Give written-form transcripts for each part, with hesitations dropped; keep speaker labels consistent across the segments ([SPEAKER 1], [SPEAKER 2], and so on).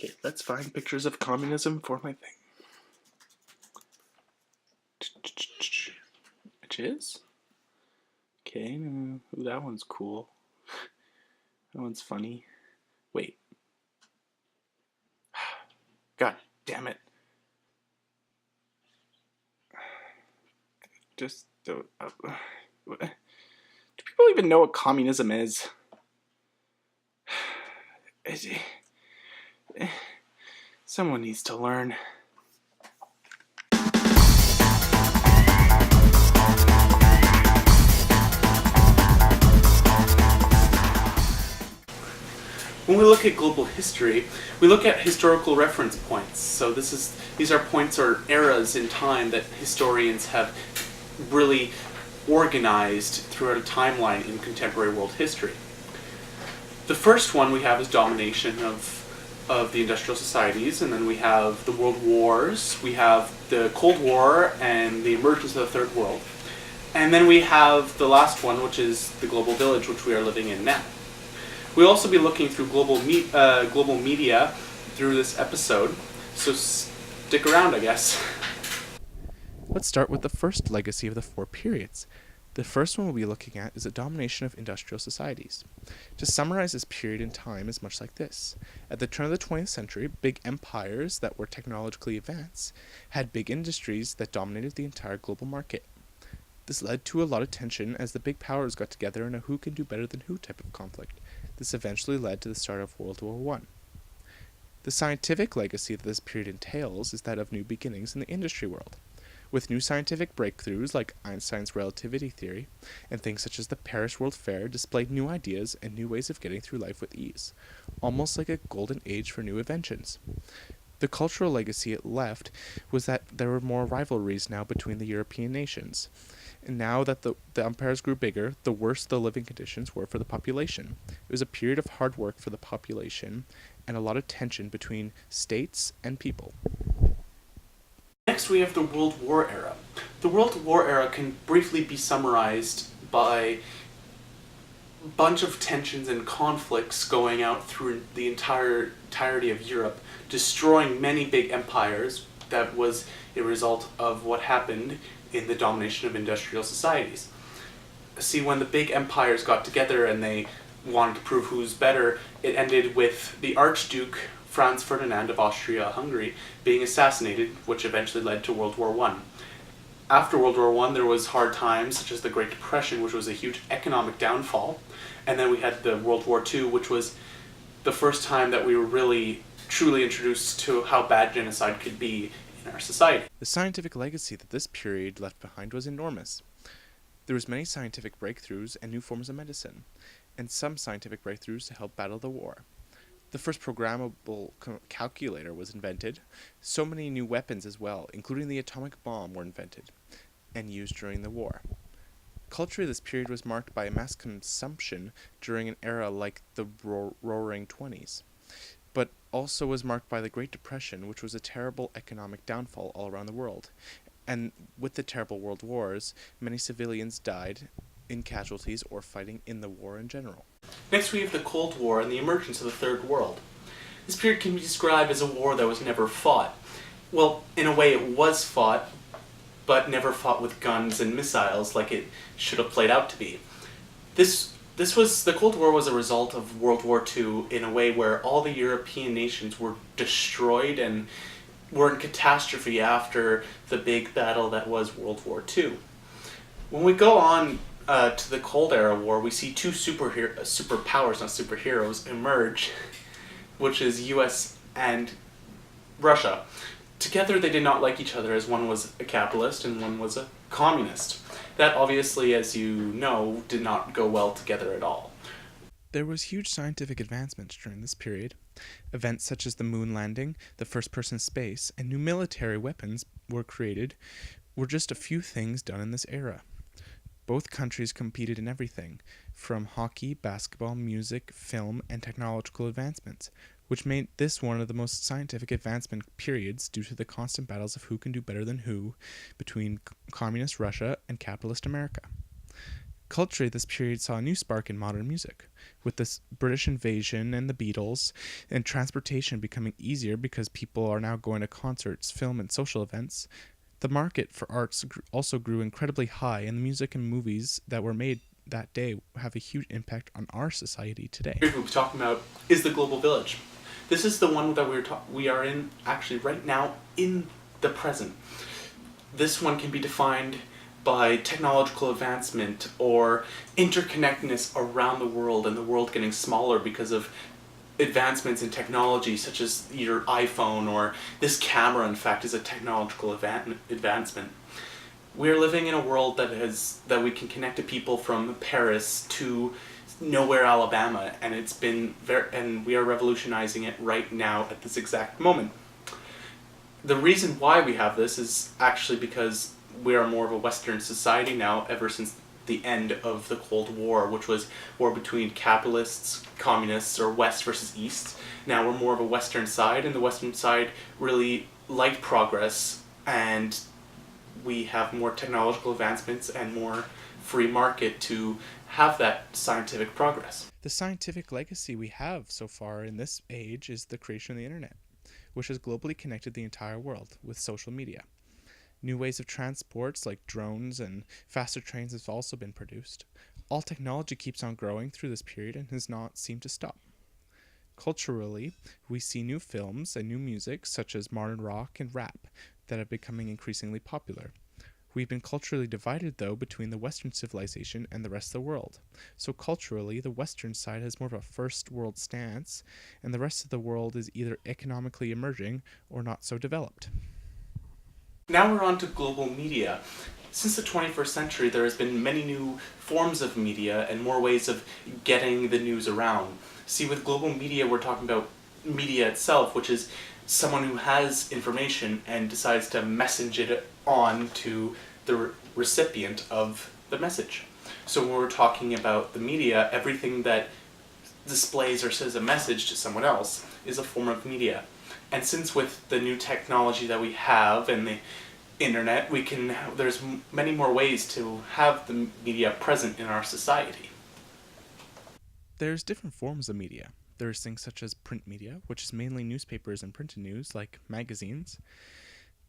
[SPEAKER 1] Okay, let's find pictures of communism for my thing. Which is? Okay, ooh, that one's cool. That one's funny. Wait. God damn it. Just do people even know what communism is? Someone needs to learn. When we look at global history, we look at historical reference points. So these are points or eras in time that historians have really organized throughout a timeline in contemporary world history. The first one we have is domination of the industrial societies, and then we have the world wars, we have the Cold War and the emergence of the Third World, and then we have the last one, which is the global village, which we are living in now. We'll also be looking through global media through this episode, so stick around, I guess.
[SPEAKER 2] Let's start with the first legacy of the four periods. The first one we'll be looking at is the domination of industrial societies. To summarize this period in time is much like this. At the turn of the 20th century, big empires that were technologically advanced had big industries that dominated the entire global market. This led to a lot of tension as the big powers got together in a who can do better than who type of conflict. This eventually led to the start of World War I. The scientific legacy that this period entails is that of new beginnings in the industry world. With new scientific breakthroughs like Einstein's relativity theory, and things such as the Paris World Fair displayed new ideas and new ways of getting through life with ease, almost like a golden age for new inventions. The cultural legacy it left was that there were more rivalries now between the European nations. And now that the empires grew bigger, the worse the living conditions were for the population. It was a period of hard work for the population and a lot of tension between states and people.
[SPEAKER 1] Next we have the World War era. The World War era can briefly be summarized by a bunch of tensions and conflicts going out through the entirety of Europe, destroying many big empires. That was a result of what happened in the domination of industrial societies. See, when the big empires got together and they wanted to prove who's better, it ended with the Archduke Franz Ferdinand of Austria-Hungary being assassinated, which eventually led to World War I. After World War I, there was hard times, such as the Great Depression, which was a huge economic downfall. And then we had the World War II, which was the first time that we were really, truly introduced to how bad genocide could be in our society.
[SPEAKER 2] The scientific legacy that this period left behind was enormous. There was many scientific breakthroughs and new forms of medicine, and some scientific breakthroughs to help battle the war. The first programmable calculator was invented. So many new weapons as well, including the atomic bomb, were invented and used during the war. Culturally, this period was marked by mass consumption during an era like the Roaring '20s, but also was marked by the Great Depression, which was a terrible economic downfall all around the world. And with the terrible world wars, many civilians died in casualties or fighting in the war in general.
[SPEAKER 1] Next we have the Cold War and the emergence of the Third World. This period can be described as a war that was never fought. Well, in a way it was fought, but never fought with guns and missiles like it should have played out to be. The Cold War was a result of World War II in a way where all the European nations were destroyed and were in catastrophe after the big battle that was World War II. When we go on to the Cold Era War, we see two superpowers, not superheroes, emerge, which is US and Russia. Together they did not like each other, as one was a capitalist and one was a communist. That obviously, as you know, did not go well together at all.
[SPEAKER 2] There was huge scientific advancements during this period. Events such as the moon landing, the first person space, and new military weapons were created were just a few things done in this era. Both countries competed in everything, from hockey, basketball, music, film, and technological advancements, which made this one of the most scientific advancement periods due to the constant battles of who can do better than who between communist Russia and capitalist America. Culturally, this period saw a new spark in modern music, with the British invasion and the Beatles, and transportation becoming easier because people are now going to concerts, film, and social events. The market for arts also grew incredibly high, and the music and movies that were made that day have a huge impact on our society today.
[SPEAKER 1] We'll be talking about is the global village. This is the one that we are in actually right now in the present. This one can be defined by technological advancement or interconnectedness around the world, and the world getting smaller because of advancements in technology such as your iPhone, or this camera in fact is a technological advancement. We're living in a world that we can connect to people from Paris to nowhere, Alabama, and and we are revolutionizing it right now at this exact moment. The reason why we have this is actually because we are more of a Western society now, ever since the end of the Cold War, which was war between capitalists, communists, or West versus East. Now we're more of a Western side, and the Western side really liked progress, and we have more technological advancements and more free market to have that scientific progress.
[SPEAKER 2] The scientific legacy we have so far in this age is the creation of the internet, which has globally connected the entire world with social media. New ways of transports like drones and faster trains have also been produced. All technology keeps on growing through this period and has not seemed to stop. Culturally, we see new films and new music such as modern rock and rap that are becoming increasingly popular. We've been culturally divided, though, between the Western civilization and the rest of the world. So culturally, the Western side has more of a first world stance, and the rest of the world is either economically emerging or not so developed.
[SPEAKER 1] Now we're on to global media. Since the 21st century, there has been many new forms of media and more ways of getting the news around. See, with global media, we're talking about media itself, which is someone who has information and decides to message it on to the recipient of the message. So when we're talking about the media, everything that displays or says a message to someone else is a form of media. And since with the new technology that we have and the internet, there's many more ways to have the media present in our society.
[SPEAKER 2] There's different forms of media. There's things such as print media, which is mainly newspapers and printed news, like magazines.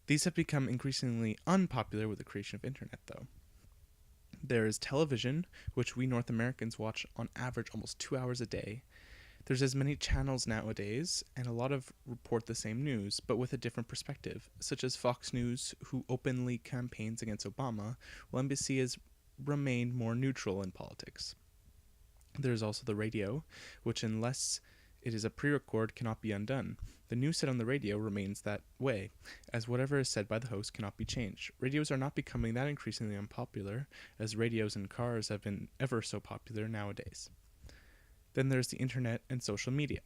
[SPEAKER 2] These have become increasingly unpopular with the creation of internet, though. There is television, which we North Americans watch on average almost 2 hours a day. There's as many channels nowadays, and a lot of report the same news, but with a different perspective, such as Fox News, who openly campaigns against Obama, while NBC has remained more neutral in politics. There's also the radio, which unless it is a pre-record cannot be undone. The news said on the radio remains that way, as whatever is said by the host cannot be changed. Radios are not becoming that increasingly unpopular, as radios in cars have been ever so popular nowadays. Then there's the internet and social media.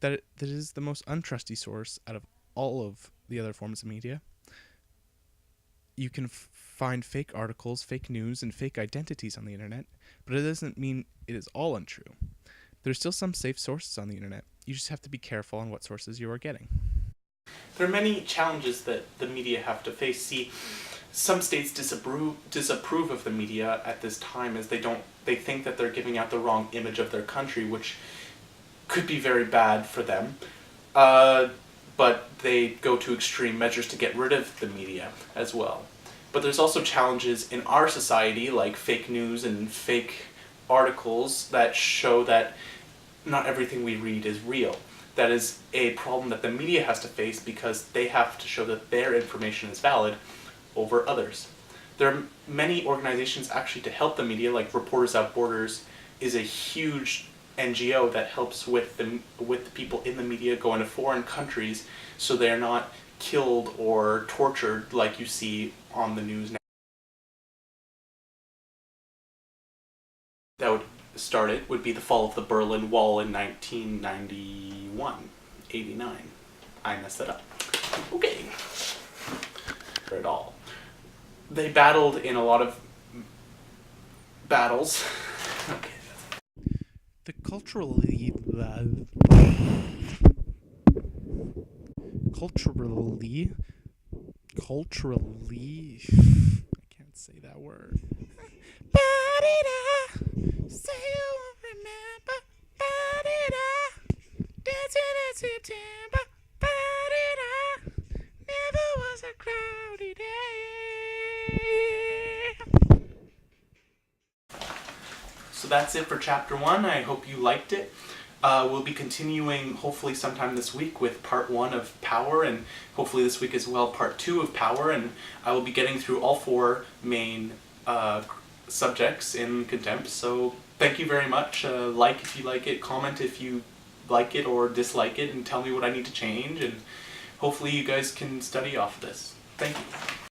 [SPEAKER 2] That is the most untrusty source out of all of the other forms of media. You can find fake articles, fake news, and fake identities on the internet, but it doesn't mean it is all untrue. There's still some safe sources on the internet. You just have to be careful on what sources you are getting.
[SPEAKER 1] There are many challenges that the media have to face. See, some states disapprove of the media at this time, as they think that they're giving out the wrong image of their country, which could be very bad for them. But they go to extreme measures to get rid of the media as well. But there's also challenges in our society, like fake news and fake articles that show that not everything we read is real. That is a problem that the media has to face because they have to show that their information is valid over others. There are many organizations actually to help the media, like Reporters Without Borders is a huge NGO that helps with the people in the media going to foreign countries so they're not killed or tortured like you see on the news now. That would be the fall of the Berlin Wall in 1989. I messed that up. Okay. Not at all. They battled in a lot of battles. Okay.
[SPEAKER 2] The culturally, I can't say that word. Ba-dee-da. Say you won't remember. Ba-dee-da. Dancing in September. Ba-dee-da. Never was a cloudy day.
[SPEAKER 1] So that's it for chapter 1. I hope you liked it. We'll be continuing hopefully sometime this week with part 1 of Power, and hopefully this week as well part 2 of Power, and I will be getting through all 4 main subjects in Contempt. So thank you very much. Like if you like it, comment if you like it or dislike it, and tell me what I need to change, and hopefully you guys can study off of this. Thank you.